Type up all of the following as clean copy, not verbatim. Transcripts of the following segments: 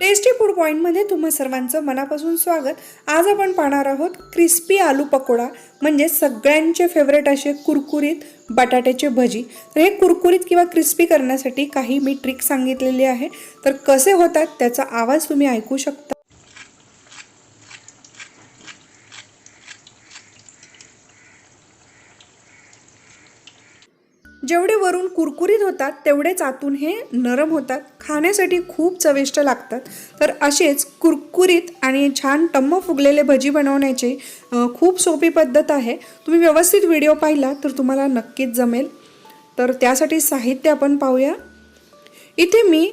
Tasty food पॉइंटमध्ये तुम्हा सर्वांचं मनापासून स्वागत। आज आपण पाहणार आहोत क्रिस्पी आलू पकोडा, म्हणजे सगळ्यांचे फेवरेट असे कुरकुरीत बटाट्याचे भजी। तर हे कुरकुरीत किंवा क्रिस्पी करण्यासाठी काही मी ट्रिक सांगितलेली आहे, तर कसे होतात त्याचा आवाज तुम्ही ऐकू शकता। जेवढे वरून कुरकुरीत होतात तेवढेच आतून हे नरम होतात, खाण्यासाठी खूप चविष्ट लागतात। तर असेच कुरकुरीत आणि छान टम्म फुगलेले भजी बनवण्याची खूप सोपी पद्धत आहे। तुम्ही व्यवस्थित व्हिडिओ पाहिला तर तुम्हाला नक्कीच जमेल। तर त्यासाठी साहित्य आपण पाहूया। इथे मी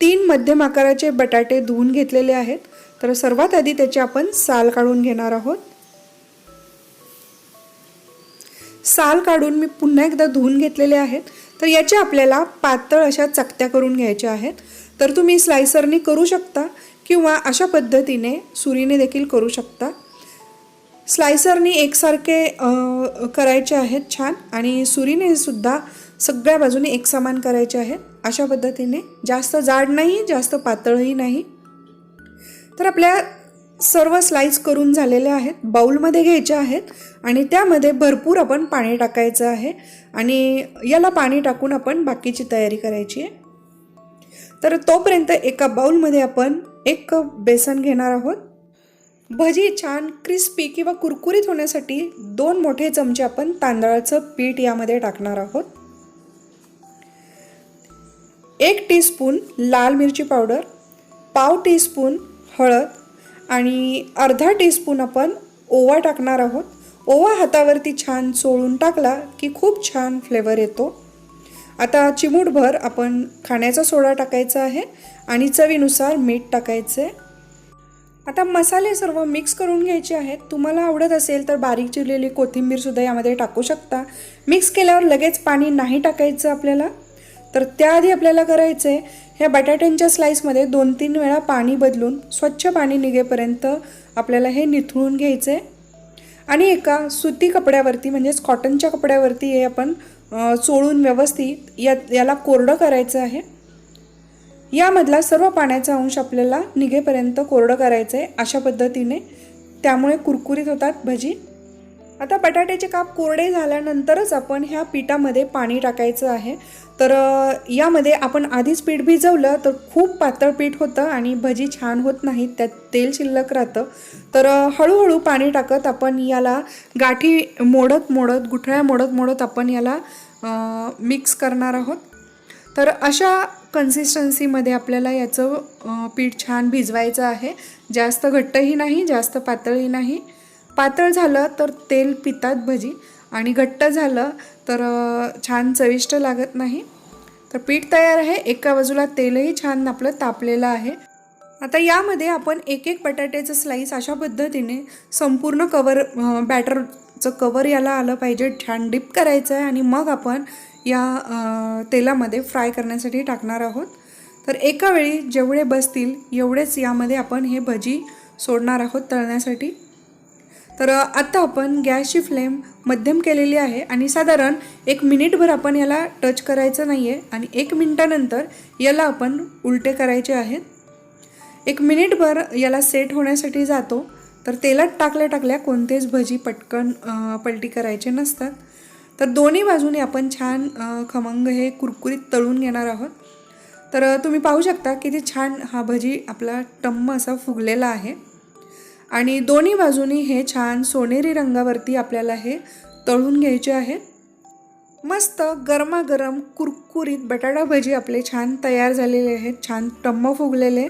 3 मध्यम आकाराचे बटाटे धुवून घेतलेले आहेत। तर सर्वात आधी त्याची आपण साल काढून घेणार आहोत। साल काढून मी पुन्हा एकदा धुवून घेतलेले आहेत। तर याच्या आपल्याला पातळ अशा चकत्या करून घ्यायच्या आहेत। तर तुम्ही स्लाइसरने करू शकता किंवा अशा पद्धतीने सुरीने देखील करू शकता। स्लाइसरने एकसारखे करायचे आहेत छान, आणि सुरीने सुद्धा सगळ्या बाजूने एकसमान करायचे आहेत। अशा पद्धतीने जास्त जाड नाही, जास्त पातळही नाही। तर आपल्या सर्व स्लाइस करून झालेले आहेत, बाउलमध्ये घ्यायचे आहेत आणि त्यामध्ये भरपूर आपण पाणी टाकायचं आहे आणि याला पाणी टाकून आपण बाकीची तयारी करायची आहे। तर तोपर्यंत एका बाउलमध्ये आपण 1 कप बेसन घेणार आहोत। भजी छान क्रिस्पी किंवा कुरकुरीत होण्यासाठी 2 मोठे चमचे आपण तांदळाचं पीठ यामध्ये टाकणार आहोत। 1 टीस्पून लाल मिरची पावडर, पाव टीस्पून हळद आणि अर्धा टीस्पून आपण ओवा टाकणार आहोत। ओवा हातावरती छान चोळून टाकला की खूप छान फ्लेवर येतो। आता चिमूटभर आपण खाण्याचा सोडा टाकायचा आहे आणि चवीनुसार मीठ टाकायचे। आता मसाले सर्व मिक्स करून घ्यायचे आहेत। तुम्हाला आवडत असेल तर बारीक चिरलेली कोथिंबीर सुद्धा यामध्ये टाकू शकता। मिक्स केल्यावर लगेच पाणी नाही टाकायचं आपल्याला। तर त्याआधी आपल्याला करायचं आहे, ह्या बटाट्यांच्या स्लाइसमध्ये 2-3 वेळा पाणी बदलून स्वच्छ पाणी निघेपर्यंत आपल्याला हे निथळून घ्यायचं आहे आणि एका सुती कपड्यावरती म्हणजेच कॉटनच्या कपड्यावरती हे आपण चोळून व्यवस्थित याला कोरडं करायचं आहे। यामधला सर्व पाण्याचा अंश आपल्याला निघेपर्यंत कोरडं करायचं आहे अशा पद्धतीने, त्यामुळे कुरकुरीत होतात भजी। आता बटाट्याचे काप कोरडे झाल्यानंतरच आपण ह्या पिठामध्ये पाणी टाकायचं आहे। तर यामध्ये आपण आधीच पीठ भिजवलं तर खूप पातळ पीठ होतं आणि भजी छान होत नाहीत, त्यात तेल शिल्लक राहतं। तर हळूहळू पाणी टाकत आपण याला गाठी मोडत मोडत, गुठळ्या मोडत मोडत आपण याला मिक्स करणार आहोत। तर अशा कन्सिस्टन्सीमध्ये आपल्याला याचं पीठ छान भिजवायचं आहे। जास्त घट्टही नाही, जास्त पातळही नाही। पातळ झालं तर तेल पितात भजी आणि घट्ट झालं तर छान चविष्ट लागत नाही। तर पीठ तयार आहे, एका बाजूला तेलही छान आपलं तापलेलं आहे। आता यामध्ये आपण एक बटाट्याचं स्लाइस अशा पद्धतीने संपूर्ण बॅटरचं कवर याला आलं पाहिजे, छान डिप करायचं आहे आणि मग आपण या तेलामध्ये फ्राय करण्यासाठी टाकणार आहोत। तर एका वेळी जेवढे बसतील एवढेच यामध्ये आपण हे भजी सोडणार आहोत तळण्यासाठी। तर आता आपण गॅसची फ्लेम मध्यम केलेली आहे आणि साधारण 1 मिनिटभर आपण याला टच करायचं नाही आहे आणि 1 मिनिटानंतर याला आपण उलटे करायचे आहेत। 1 मिनिटभर याला सेट होण्यासाठी जातो। तर तेलात टाकल्या कोणतेच भजी पटकन पलटी करायचे नसतात। तर दोन्ही बाजूने आपण छान खमंग हे कुरकुरीत तळून घेणार आहोत। तर तुम्ही पाहू शकता किती छान हा भजी आपला टम्म असा फुगलेला आहे आणि दोन्ही बाजूनी हे छान सोनेरी रंगावरती आपल्याला हे तळून घ्यायचे आहेत। मस्त गरमागरम कुरकुरीत बटाटा भजी आपले छान तयार झालेले आहेत, छान टम्म फुगलेले।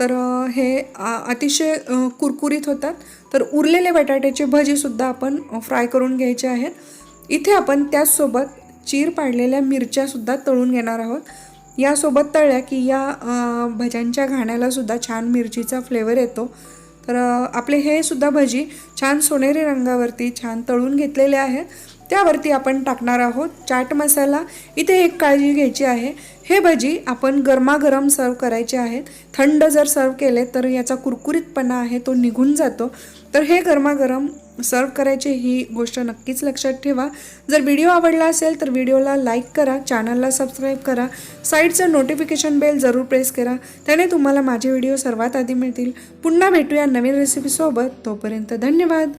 तर हे अतिशय कुरकुरीत होतात। तर उरलेले बटाट्याचे भजीसुद्धा आपण फ्राय करून घ्यायचे आहेत। इथे आपण त्याचसोबत चीर पाडलेल्या मिरच्यासुद्धा तळून घेणार आहोत। यासोबत तळल्या की या भज्यांच्या घाण्यालासुद्धा छान मिरचीचा फ्लेवर येतो। तर आपले हे सुद्धा भजी छान सोनेरी रंगावरती छान तळून घेतलेले आहेत। त्यावरती आपण टाकणार आहोत चाट मसाला। इथे एक काळजी घ्यायची आहे, हे भजी आपण गरमागरम सर्व करायचे आहेत। थंड जर सर्व केले तर याचा कुरकुरीतपणा आहे तो निघून जातो। तर हे गरमागरम सर्व करायचे ही गोष्ट नक्कीच लक्षात ठेवा. जर व्हिडिओ आवडला असेल तर व्हिडिओला लाईक करा, चॅनलला सबस्क्राईब करा, साईडचं नोटिफिकेशन बेल जरूर प्रेस करा. त्याने तुम्हाला माझे व्हिडिओ सर्वात आधी मिळतील. पुन्हा भेटूया नवीन रेसिपीसोबत. तोपर्यंत धन्यवाद.